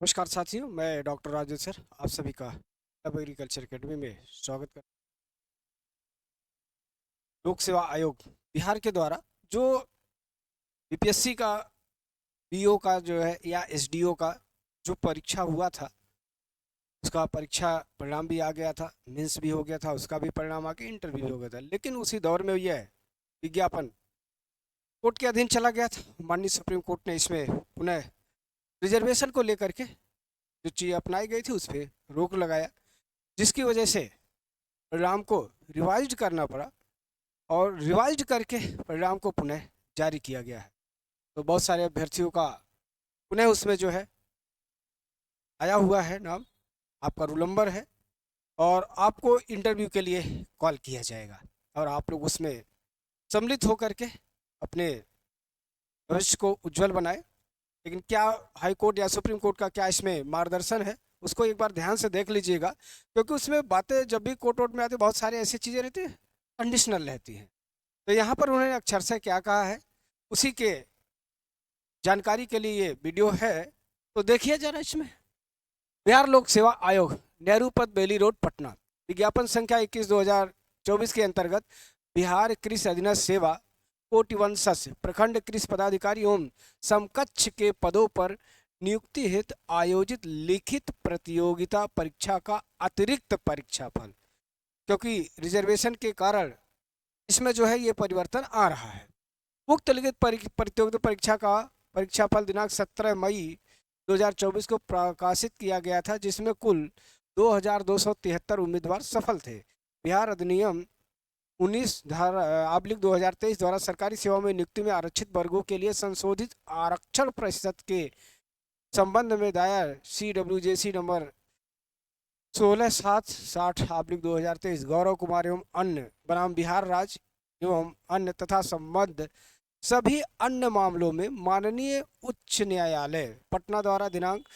नमस्कार साथियों, मैं डॉक्टर राजेश सर आप सभी का अब एग्रीकल्चर एकेडमी में स्वागत कर। लोक सेवा आयोग बिहार के द्वारा जो बीपीएससी का बीओ का जो है या एसडीओ का जो परीक्षा हुआ था, उसका परीक्षा परिणाम भी आ गया था, मेंस भी हो गया था, उसका भी परिणाम आ गया, इंटरव्यू भी हो गया था। लेकिन उसी दौर में यह विज्ञापन कोर्ट के अधीन चला गया था। माननीय सुप्रीम कोर्ट ने इसमें पुनः रिजर्वेशन को लेकर के जो चीज़ अपनाई गई थी उस पर रोक लगाया, जिसकी वजह से परिणाम को रिवाइज करना पड़ा और रिवाइज करके परिणाम को पुनः जारी किया गया है। तो बहुत सारे अभ्यर्थियों का पुनः उसमें जो है आया हुआ है नाम, आपका रोल नंबर है और आपको इंटरव्यू के लिए कॉल किया जाएगा और आप लोग उसमें सम्मिलित होकर के अपने भविष्य को उज्जवल बनाए। लेकिन क्या हाई कोर्ट या सुप्रीम कोर्ट का क्या इसमें मार्गदर्शन है, उसको एक बार ध्यान से देख लीजिएगा, क्योंकि उसमें बातें जब भी कोर्ट वोर्ट में आती बहुत सारी ऐसी चीज़ें रहती हैं, कंडीशनल रहती हैं। तो यहाँ पर उन्होंने अक्षर से क्या कहा है, उसी के जानकारी के लिए ये वीडियो है, तो देखिए जरा इसमें। बिहार लोक सेवा आयोग, नेहरू पथ बेली रोड, पटना। विज्ञापन संख्या 21/2024 के अंतर्गत बिहार कृषि अधीनस्थ सेवा कोटिवंशस प्रखंड कृषि पदाधिकारी एवं समकक्ष के पदों पर नियुक्ति हेतु आयोजित लिखित प्रतियोगिता परीक्षा का अतिरिक्त परीक्षा फल, क्योंकि रिजर्वेशन के कारण इसमें जो है ये परिवर्तन आ रहा है। उक्त लिखित प्रतियोगिता परीक्षा का परीक्षाफल दिनांक 17 मई 2024 को प्रकाशित किया गया था, जिसमें कुल 2273 उम्मीदवार सफल थे। बिहार अधिनियम 19/2023 द्वारा सरकारी सेवा में नियुक्ति में आरक्षित वर्गों के लिए संशोधित आरक्षण प्रतिशत के संबंध में दायर CWJC नंबर 16/760/2023 गौरव कुमार एवं अन्य बनाम बिहार राज्य एवं अन्य तथा संबद्ध सभी अन्य मामलों में माननीय उच्च न्यायालय पटना द्वारा दिनांक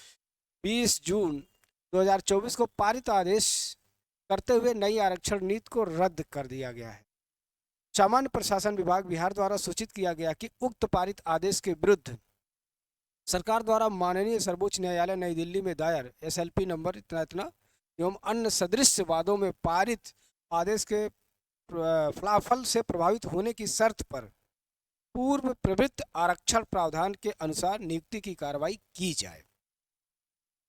20 जून 2024 को पारित आदेश करते हुए नई आरक्षण नीति को रद्द कर दिया गया है। सामान्य प्रशासन विभाग बिहार द्वारा सूचित किया गया कि उक्त पारित आदेश के विरुद्ध सरकार द्वारा माननीय सर्वोच्च न्यायालय नई दिल्ली में दायर SLP नंबर इतना इतना एवं अन्य सदृश वादों में पारित आदेश के फलाफल से प्रभावित होने की शर्त पर पूर्व प्रवृत्त आरक्षण प्रावधान के अनुसार नियुक्ति की कार्रवाई की जाए।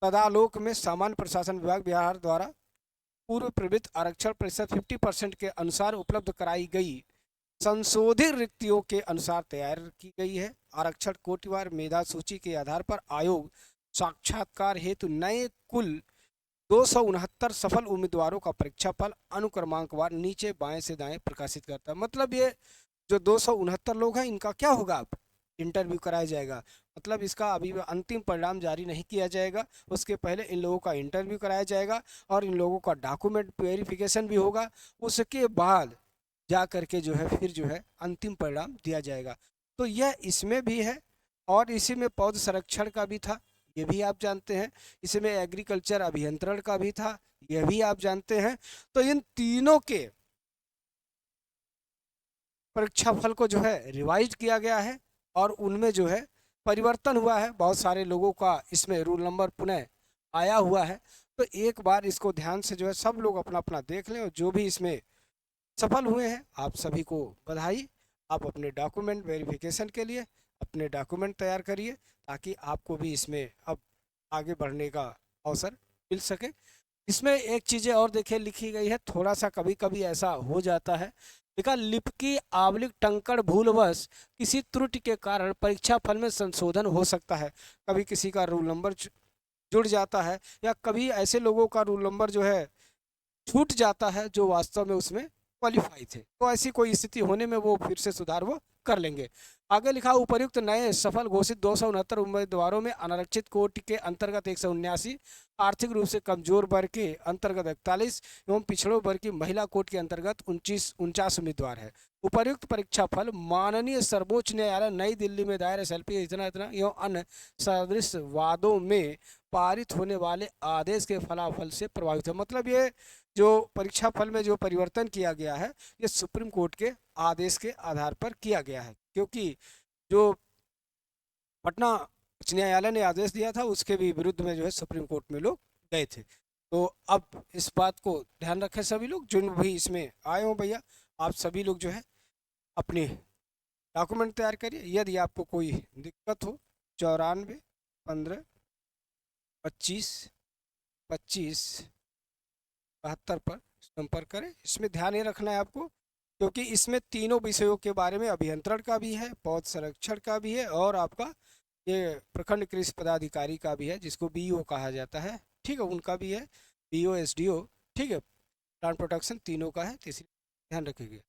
तदालोक में सामान्य प्रशासन विभाग बिहार द्वारा पूर्व प्रवृत्त आरक्षण प्रतिशत 50% के अनुसार उपलब्ध कराई गई संशोधित रिक्तियों के अनुसार तैयार की गई है। आरक्षण कोटिवार मेधा सूची के आधार पर आयोग साक्षात्कार हेतु नए कुल 269 सफल उम्मीदवारों का परीक्षाफल अनुक्रमांकवार नीचे बाएं से दाएं प्रकाशित करता है। मतलब ये जो 269 लोग हैं, इनका क्या होगा, अब इंटरव्यू कराया जाएगा। मतलब इसका अभी अंतिम परिणाम जारी नहीं किया जाएगा, उसके पहले इन लोगों का इंटरव्यू कराया जाएगा और इन लोगों का डॉक्यूमेंट वेरिफिकेशन भी होगा। उसके बाद जा करके जो है फिर जो है अंतिम परिणाम दिया जाएगा। तो यह इसमें भी है और इसी में पौध संरक्षण का भी था, ये भी आप जानते हैं। इसमें एग्रीकल्चर अभियंत्रण का भी था, यह भी आप जानते हैं। तो इन तीनों के परीक्षा फल को जो है रिवाइज किया गया है और उनमें जो है परिवर्तन हुआ है। बहुत सारे लोगों का इसमें रोल नंबर पुनः आया हुआ है। तो एक बार इसको ध्यान से जो है सब लोग अपना अपना देख लें और जो भी इसमें सफल हुए हैं आप सभी को बधाई। आप अपने डॉक्यूमेंट वेरिफिकेशन के लिए अपने डॉक्यूमेंट तैयार करिए ताकि आपको भी इसमें अब आगे बढ़ने का अवसर मिल सके। इसमें एक चीज़ें और देखिए लिखी गई है, थोड़ा सा कभी कभी ऐसा हो जाता है, लिखा लिपकी आवलिक टंकड़ भूलवश किसी त्रुटि के कारण परीक्षा फल में संशोधन हो सकता है। कभी किसी का रोल नंबर जुड़ जाता है या कभी ऐसे लोगों का रोल नंबर जो है छूट जाता है जो वास्तव में उसमें क्वालिफाई थे। तो ऐसी कोई स्थिति होने में वो फिर से सुधार वो कर लेंगे। आगे लिखा उपर्युक्त नए सफल घोषित 269 उम्मीदवारों में अनारक्षित कोटि के अंतर्गत 179, आर्थिक रूप से कमजोर वर्ग के अंतर्गत 41 एवं पिछड़ों वर्ग की महिला कोट के अंतर्गत 49 उम्मीदवार है। उपर्युक्त परीक्षा फल माननीय सर्वोच्च न्यायालय नई दिल्ली में दायर SLP इतना इतना एवं अन्य सदृश वादों में पारित होने वाले आदेश के फलाफल से प्रभावित है। मतलब ये जो परीक्षा फल में जो परिवर्तन किया गया है ये सुप्रीम कोर्ट के आदेश के आधार पर किया गया है, क्योंकि जो पटना उच्च न्यायालय ने आदेश दिया था, उसके भी विरुद्ध में जो है सुप्रीम कोर्ट में लोग गए थे। तो अब इस बात को ध्यान रखें सभी लोग, जो भी इसमें आए हो भैया, आप सभी लोग जो है अपने डॉक्यूमेंट तैयार करिए। यदि आपको कोई दिक्कत हो 94 25 25 72 पर संपर्क करें। इसमें ध्यान ये रखना है आपको, क्योंकि इसमें तीनों विषयों के बारे में, अभियंत्रण का भी है, पौध संरक्षण का भी है, और आपका ये प्रखंड कृषि पदाधिकारी का भी है, जिसको बीईओ कहा जाता है, ठीक है, उनका भी है, बीईओ एसडीओ, ठीक है, प्लांट प्रोटेक्शन तीनों का है, तो इसलिए ध्यान रखिएगा।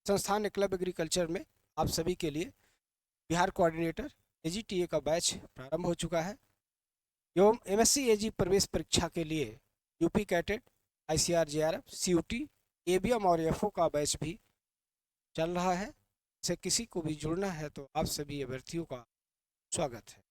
संस्थान क्लब एग्रीकल्चर में आप सभी के लिए बिहार कोऑर्डिनेटर एजीटीए का बैच प्रारंभ हो चुका है, एवं एमएससी एजी प्रवेश परीक्षा के लिए UP CATET, ICAR JRF, CUET, ABM और एफओ का बैच भी चल रहा है। से किसी को भी जुड़ना है तो आप सभी अभ्यर्थियों का स्वागत है।